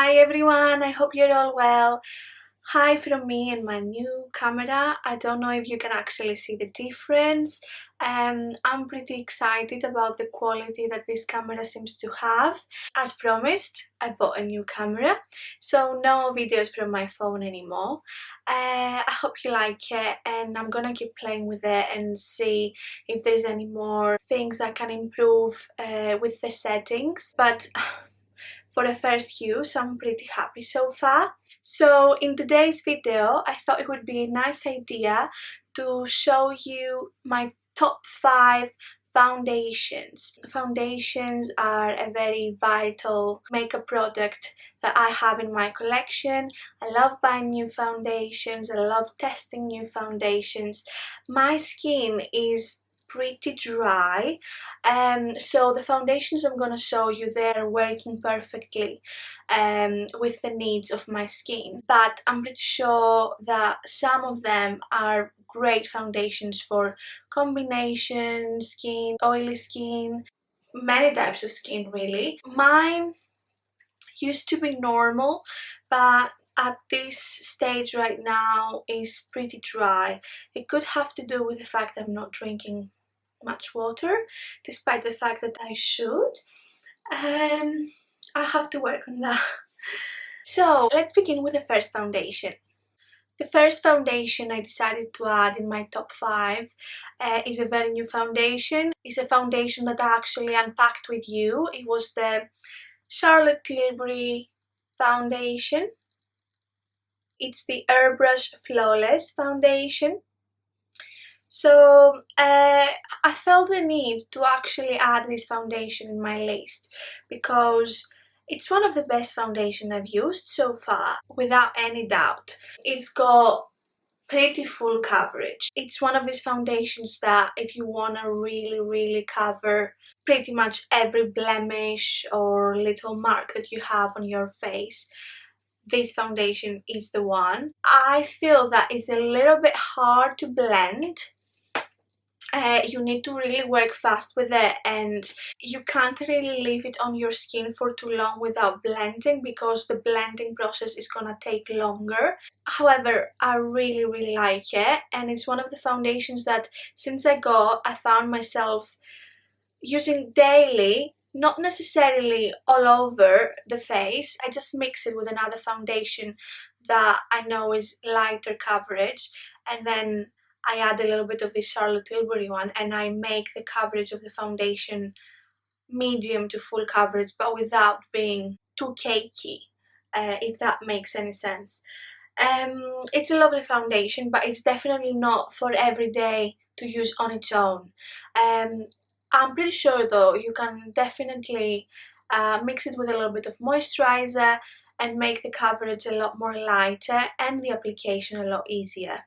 Hi everyone, I hope you're all well. Hi from me and my new camera. I don't know if you can actually see the difference. I'm pretty excited about the quality that this camera seems to have. As promised, I bought a new camera, so no videos from my phone anymore. I hope you like it, and I'm gonna keep playing with it and see if there's any more things I can improve with the settings. But for the first use, I'm pretty happy so far. So in today's video, I thought it would be a nice idea to show you my top 5 foundations. Foundations are a very vital makeup product that I have in my collection. I love buying new foundations, I love testing new foundations. My skin is pretty dry, so the foundations I'm going to show you, they're working perfectly with the needs of my skin, but I'm pretty sure that some of them are great foundations for combination skin, oily skin, many types of skin really. Mine used to be normal, but at this stage right now is pretty dry. It could have to do with the fact that I'm not drinking much water, despite the fact that I should. I have to work on that. So let's begin with the first foundation. The first foundation I decided to add in my top 5 is a very new foundation. It's a foundation that I actually unpacked with you. It was the Charlotte Tilbury foundation. It's the Airbrush Flawless foundation. So I felt the need to actually add this foundation in my list because it's one of the best foundation I've used so far, without any doubt. It's got pretty full coverage. It's one of these foundations that if you want to really cover pretty much every blemish or little mark that you have on your face, this foundation is the one. I feel that it's a little bit hard to blend. You need to really work fast with it, and you can't really leave it on your skin for too long without blending because the blending process is gonna take longer. However, I really like it, and it's one of the foundations that since I got, I found myself using daily, not necessarily all over the face. I just mix it with another foundation that I know is lighter coverage, and then I add a little bit of the Charlotte Tilbury one, and I make the coverage of the foundation medium to full coverage, but without being too cakey, if that makes any sense. It's a lovely foundation, but it's definitely not for every day to use on its own. I'm pretty sure though you can definitely mix it with a little bit of moisturizer and make the coverage a lot more lighter and the application a lot easier.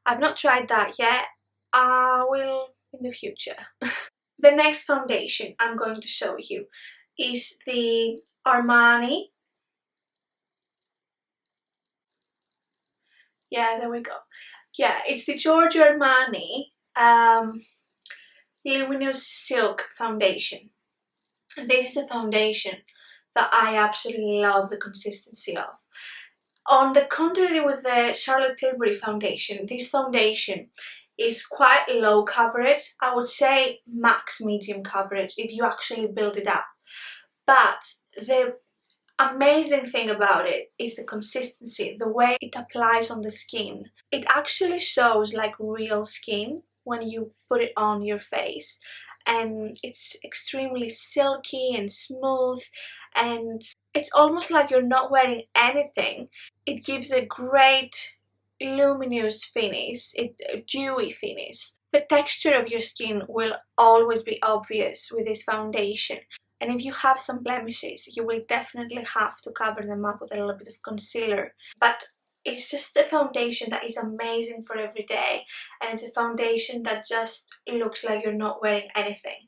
I've not tried that yet. I will in the future. The next foundation I'm going to show you is the Armani. Yeah, there we go. Yeah, it's the Giorgio Armani Luminous Silk Foundation. This is a foundation that I absolutely love the consistency of. On the contrary with the Charlotte Tilbury foundation, this foundation is quite low coverage. I would say max medium coverage if you actually build it up. But the amazing thing about it is the consistency, the way it applies on the skin. It actually shows like real skin when you put it on your face, and it's extremely silky and smooth, and it's almost like you're not wearing anything. It gives a great luminous finish, a dewy finish. The texture of your skin will always be obvious with this foundation, and if you have some blemishes, you will definitely have to cover them up with a little bit of concealer. But it's just a foundation that is amazing for every day, and it's a foundation that just looks like you're not wearing anything.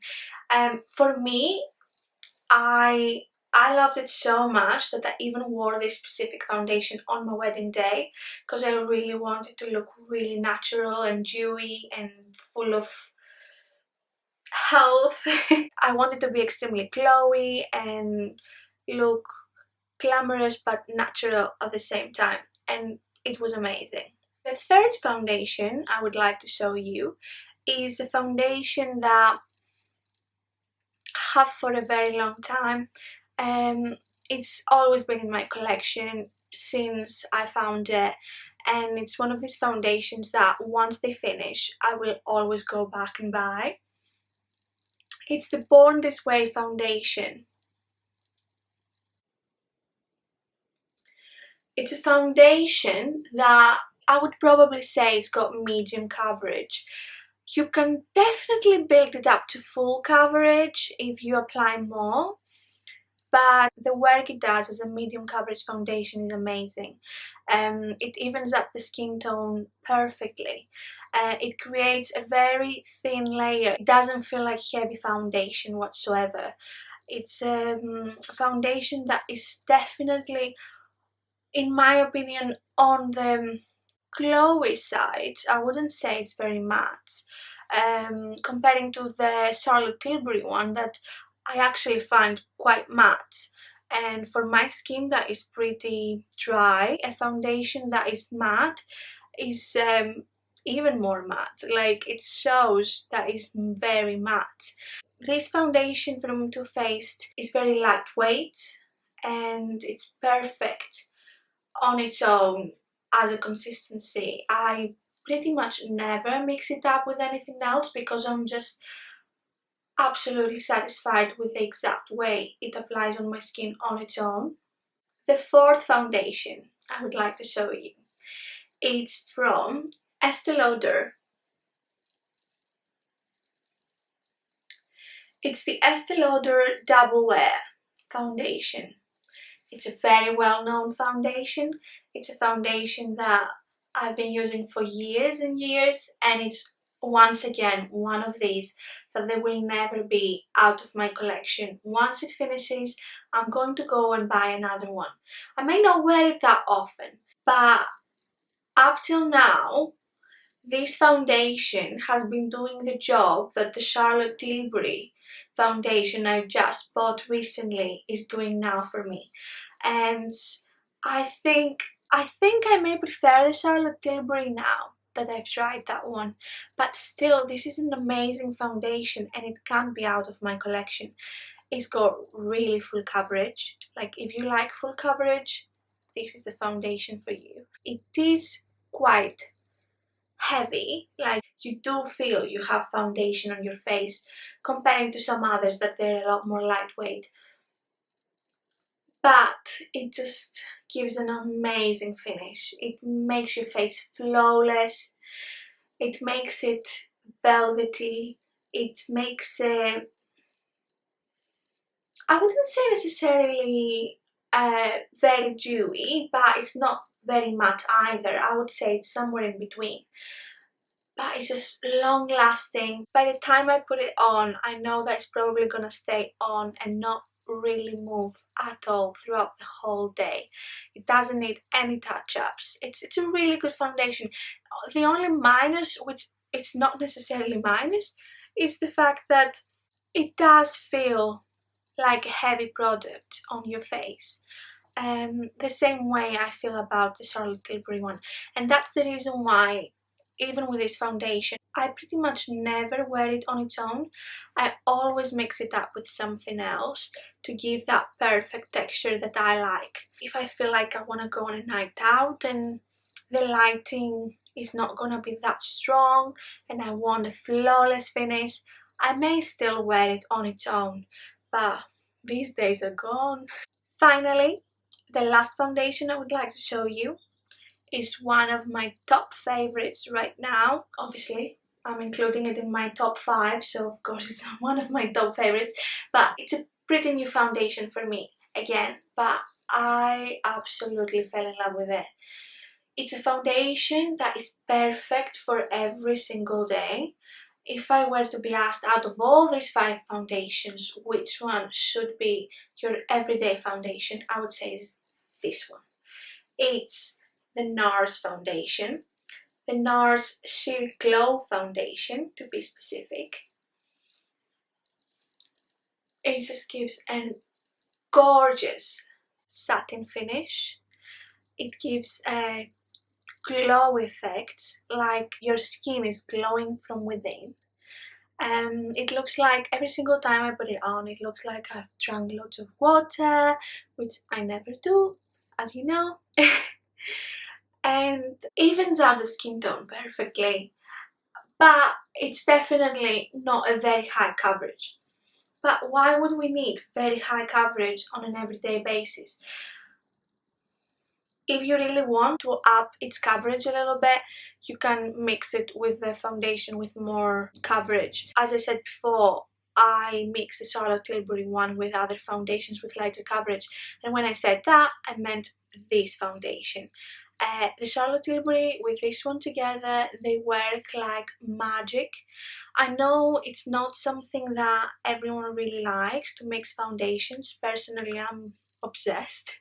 For me, I loved it so much that I even wore this specific foundation on my wedding day because I really wanted to look really natural and dewy and full of health. I wanted to be extremely glowy and look glamorous but natural at the same time, and it was amazing. The third foundation I would like to show you is a foundation that I have for a very long time. It's always been in my collection since I found it, and it's one of these foundations that once they finish I will always go back and buy. It's the Born This Way foundation. It's a foundation that I would probably say it's got medium coverage. You can definitely build it up to full coverage if you apply more, but the work it does as a medium coverage foundation is amazing. It evens up the skin tone perfectly. It creates a very thin layer. It doesn't feel like heavy foundation whatsoever. It's a foundation that is definitely, in my opinion, on the glowy side. I wouldn't say it's very matte. Comparing to the Charlotte Tilbury one that I actually find quite matte. And for my skin that is pretty dry, a foundation that is matte is even more matte. Like, it shows that it's very matte. This foundation from Too Faced is very lightweight and it's perfect on its own as a consistency. I pretty much never mix it up with anything else because I'm just absolutely satisfied with the exact way it applies on my skin on its own. The fourth foundation I would like to show you, it's from Estee Lauder. It's the Estee Lauder Double Wear foundation. It's a very well-known foundation. It's a foundation that I've been using for years and years, and it's once again one of these that they will never be out of my collection. Once it finishes, I'm going to go and buy another one. I may not wear it that often, but up till now, this foundation has been doing the job that the Charlotte Tilbury foundation I just bought recently is doing now for me. And I think I may prefer the Charlotte Tilbury now that I've tried that one, but still, this is an amazing foundation and it can't be out of my collection. It's got really full coverage. Like, if you like full coverage, this is the foundation for you. It is quite heavy, like you do feel you have foundation on your face comparing to some others that they're a lot more lightweight, but it just gives an amazing finish. It makes your face flawless, it makes it velvety, it makes it, I wouldn't say necessarily very dewy, but it's not very matte either. I would say it's somewhere in between. But it's just long lasting. By the time I put it on, I know that it's probably gonna stay on and not really move at all throughout the whole day. It doesn't need any touch-ups. It's a really good foundation. The only minus, which it's not necessarily minus, is the fact that it does feel like a heavy product on your face. The same way I feel about the Charlotte Tilbury one, and that's the reason why even with this foundation I pretty much never wear it on its own. I always mix it up with something else to give that perfect texture that I like. If I feel like I want to go on a night out and the lighting is not gonna be that strong and I want a flawless finish, I may still wear it on its own, but these days are gone. Finally, the last foundation I would like to show you is one of my top favorites right now. Obviously, I'm including it in my top 5, so of course it's one of my top favorites, but it's a pretty new foundation for me again, but I absolutely fell in love with it. It's a foundation that is perfect for every single day. If I were to be asked out of all these 5 foundations which one should be your everyday foundation, I would say is this one. It's the Nars Foundation, the Nars Sheer Glow Foundation to be specific. It just gives a gorgeous satin finish. It gives a glow effect, like your skin is glowing from within. It looks like every single time I put it on, it looks like I've drunk lots of water, which I never do, as you know. And evens out the skin tone perfectly, but it's definitely not a very high coverage. But why would we need very high coverage on an everyday basis? If you really want to up its coverage a little bit, you can mix it with the foundation with more coverage. As I said before, I mix the Charlotte Tilbury one with other foundations with lighter coverage, and when I said that, I meant this foundation. The Charlotte Tilbury with this one together, they work like magic. I know it's not something that everyone really likes to mix foundations. Personally, I'm obsessed.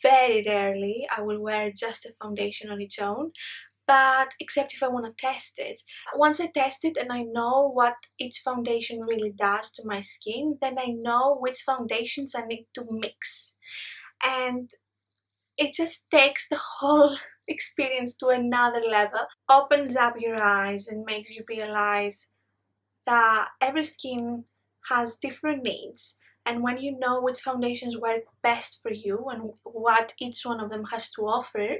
Very rarely I will wear just a foundation on its own, but except if I want to test it. Once I test it and I know what each foundation really does to my skin, then I know which foundations I need to mix. And it just takes the whole experience to another level, opens up your eyes and makes you realize that every skin has different needs, and when you know which foundations work best for you and what each one of them has to offer,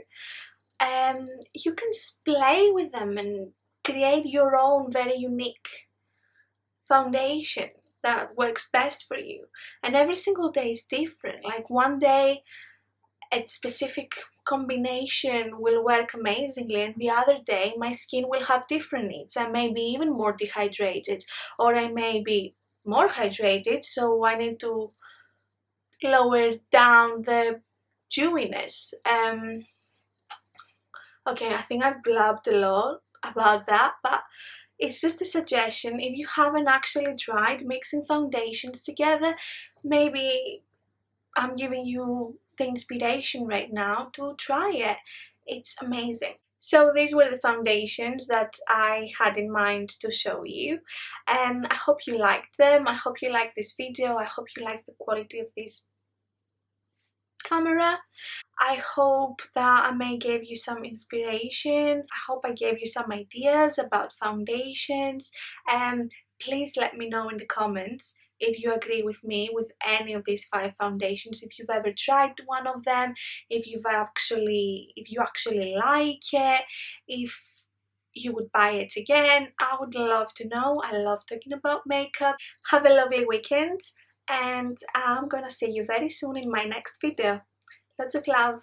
you can just play with them and create your own very unique foundation that works best for you. And every single day is different. Like one day a specific combination will work amazingly, and the other day my skin will have different needs. I may be even more dehydrated, or I may be more hydrated, so I need to lower down the dewiness. Okay, I think I've blabbed a lot about that, but it's just a suggestion. If you haven't actually tried mixing foundations together, maybe I'm giving you the inspiration right now to try it. It's amazing. So these were the foundations that I had in mind to show you, and I hope you liked them. I hope you liked this video. I hope you like the quality of this camera. I hope that I may give you some inspiration. I hope I gave you some ideas about foundations, and please let me know in the comments if you agree with me with any of these 5 foundations, if you've ever tried one of them, if you actually like it, if you would buy it again. I would love to know. I love talking about makeup. Have a lovely weekend, and I'm gonna see you very soon in my next video. Lots of love.